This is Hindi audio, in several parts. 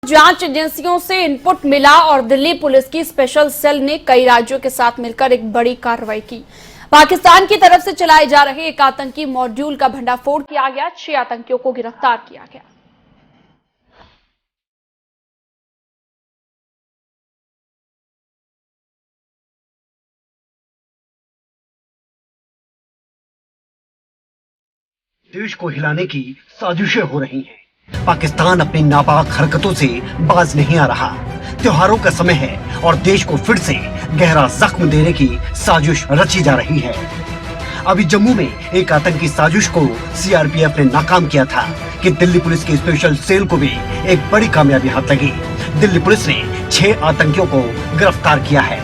जांच एजेंसियों से इनपुट मिला और दिल्ली पुलिस की स्पेशल सेल ने कई राज्यों के साथ मिलकर एक बड़ी कार्रवाई की। पाकिस्तान की तरफ से चलाए जा रहे एक आतंकी मॉड्यूल का भंडाफोड़ किया गया। 6 आतंकियों को गिरफ्तार किया गया। देश को हिलाने की साजिशें हो रही हैं। पाकिस्तान अपनी नापाक हरकतों से बाज नहीं आ रहा। त्योहारों का समय है और देश को फिर से गहरा जख्म देने की साजिश रची जा रही है। अभी जम्मू में एक आतंकी साजिश को सीआरपीएफ ने नाकाम किया था कि दिल्ली पुलिस की स्पेशल सेल को भी एक बड़ी कामयाबी हाथ लगी। दिल्ली पुलिस ने 6 आतंकियों को गिरफ्तार किया है।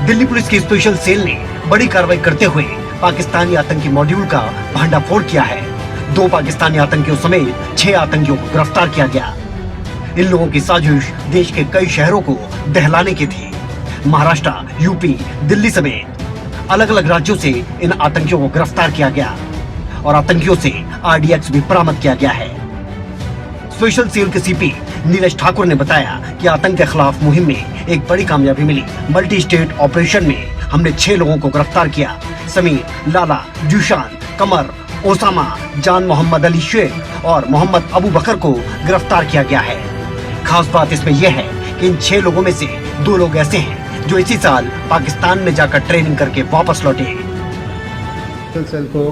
दिल्ली पुलिस की स्पेशल सेल ने बड़ी कार्रवाई करते हुए पाकिस्तानी आतंकी मॉड्यूल का भंडाफोड़ किया है। 2 पाकिस्तानी आतंकियों समेत 6 आतंकियों को गिरफ्तार किया गया। इन लोगों की साजिश देश के कई शहरों को दहलाने की थी। महाराष्ट्र, यूपी, दिल्ली समेत अलग अलग राज्यों से इन आतंकियों को गिरफ्तार किया गया और आतंकियों से आरडीएक्स भी बरामद किया गया है। स्पेशल सेल के सीपी नीरज ठाकुर ने बताया कि आतंक के खिलाफ मुहिम में एक बड़ी कामयाबी मिली। मल्टी स्टेट ऑपरेशन में हमने 6 लोगों को गिरफ्तार किया। समीर, लाला, जुशान, कमर, ओसामा, जान मोहम्मद अली शेख और मोहम्मद अबू बकर को गिरफ्तार किया गया है। खास बात इसमें यह है कि इन 6 लोगों में से 2 लोग ऐसे हैं जो इसी साल पाकिस्तान में जाकर ट्रेनिंग करके वापस लौटे। स्पेशल सेल को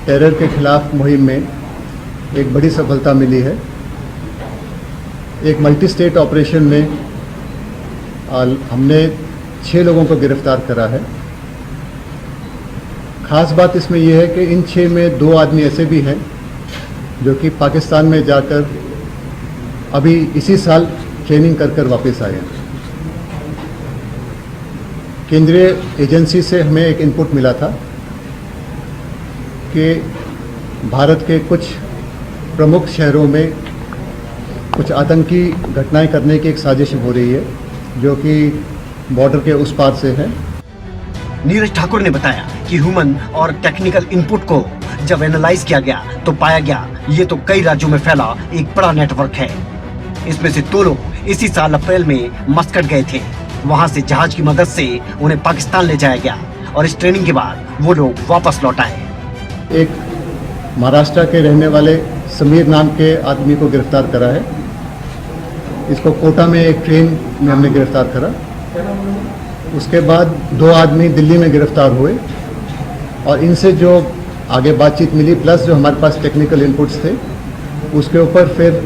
टेरर के खिलाफ मुहिम में एक बड़ी सफलता मिली है। एक मल्टी स्टेट ऑपरेशन में हमने 6 लोगों को गिरफ्तार करा है। खास बात इसमें यह है कि इन 6 में 2 आदमी ऐसे भी हैं जो कि पाकिस्तान में जाकर अभी इसी साल ट्रेनिंग कर कर वापस आए हैं। केंद्रीय एजेंसी से हमें एक इनपुट मिला था कि भारत के कुछ प्रमुख शहरों में कुछ आतंकी घटनाएं करने की एक साजिश हो रही है जो कि बॉर्डर के उस पार से है। नीरज ठाकुर ने बताया कि ह्यूमन और टेक्निकल इनपुट को जब एनालाइज किया गया तो पाया गया ये तो कई राज्यों में फैला एक बड़ा नेटवर्क है। इसमें से 2 लोग इसी साल अप्रैल में मस्कट गए थे। वहां से जहाज की मदद से उन्हें पाकिस्तान ले जाया गया और इस ट्रेनिंग के बाद वो लोग वापस लौट आए। एक महाराष्ट्र के रहने वाले समीर नाम के आदमी को गिरफ्तार करा है। इसको कोटा में एक ट्रेन में हमने गिरफ्तार करा। उसके बाद 2 आदमी दिल्ली में गिरफ्तार हुए और इनसे जो आगे बातचीत मिली प्लस जो हमारे पास टेक्निकल इनपुट्स थे उसके ऊपर फिर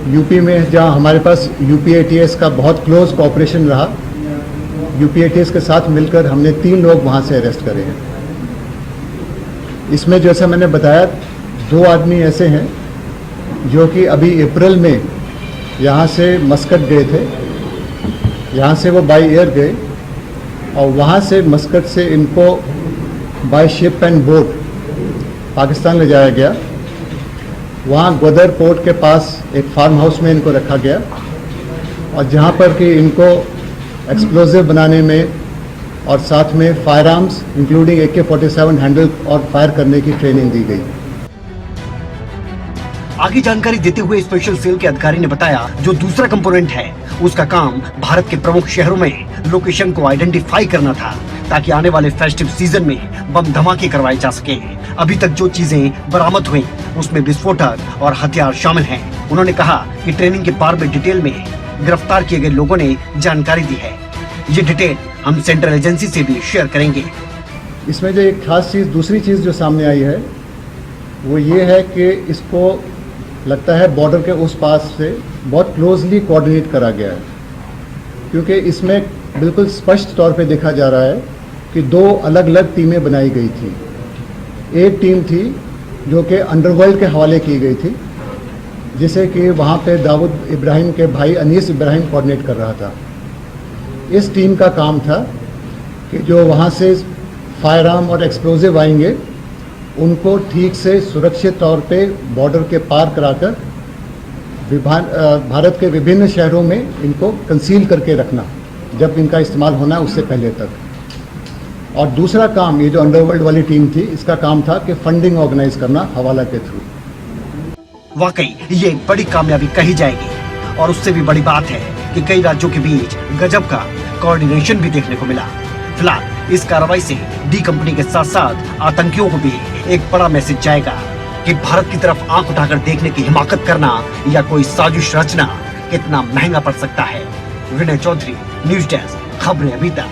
यूपी में जहां हमारे पास यूपीएटीएस का बहुत क्लोज कोऑपरेशन रहा, यूपीएटीएस के साथ मिलकर हमने 3 लोग वहां से अरेस्ट करे हैं। इसमें जैसा मैंने बताया 2 आदमी ऐसे हैं जो कि अभी अप्रैल में यहाँ से मस्कट गए थे। यहाँ से वो बाई एयर गए और वहाँ से मस्कट से इनको by ship and boat Pakistan ले जाया गया। वहाँ ग्वादर पोर्ट के पास एक फार्म हाउस में इनको रखा गया और जहाँ पर कि इनको एक्सप्लोजिव बनाने में और साथ में fire arms including AK-47 handle और फायर करने की ट्रेनिंग दी गई। आगे जानकारी देते हुए स्पेशल सेल के अधिकारी ने बताया जो दूसरा कंपोनेंट है उसका काम भारत के प्रमुख शहरों में लोकेशन को आइडेंटिफाई करना था ताकि आने वाले फेस्टिव सीजन में बम धमाके करवाए जा सके। अभी तक जो चीजें बरामद हुई उसमें विस्फोटक और हथियार शामिल हैं। उन्होंने कहा कि ट्रेनिंग के बारे में डिटेल में गिरफ्तार किए गए लोगों ने जानकारी दी है। ये डिटेल हम सेंट्रल एजेंसी से भी शेयर करेंगे। इसमें जो एक खास चीज़ दूसरी चीज़ जो सामने आई है वो ये है कि इसको लगता है बॉर्डर के उस पास से बहुत क्लोजली कोऑर्डिनेट करा गया है, क्योंकि इसमें बिल्कुल स्पष्ट तौर पे देखा जा रहा है कि 2 अलग अलग टीमें बनाई गई थी। एक टीम थी जो कि अंडरवर्ल्ड के हवाले की गई थी, जिसे कि वहाँ पे दाऊद इब्राहिम के भाई अनीस इब्राहिम कोऑर्डिनेट कर रहा था। इस टीम का काम था कि जो वहाँ से फायर आर्म और एक्सप्लोजिव आएंगे उनको ठीक से सुरक्षित तौर पे बॉर्डर के पार कराकर भारत के विभिन्न शहरों में इनको कंसील करके रखना जब इनका इस्तेमाल होना है उससे पहले तक। और दूसरा काम ये जो अंडरवर्ल्ड वाली टीम थी, इसका काम था कि फंडिंग ऑर्गेनाइज करना हवाला के थ्रू। वाकई ये एक बड़ी कामयाबी कही जाएगी और उससे भी बड़ी बात है कि कई राज्यों के बीच गजब का कोऑर्डिनेशन भी देखने को मिला। फिलहाल इस कार्रवाई से डी कंपनी के साथ साथ आतंकियों को भी एक बड़ा मैसेज जाएगा कि भारत की तरफ आंख उठाकर देखने की हिमाकत करना या कोई साजिश रचना कितना महंगा पड़ सकता है। विनय चौधरी, न्यूज डेस्क, खबरें अभी तक।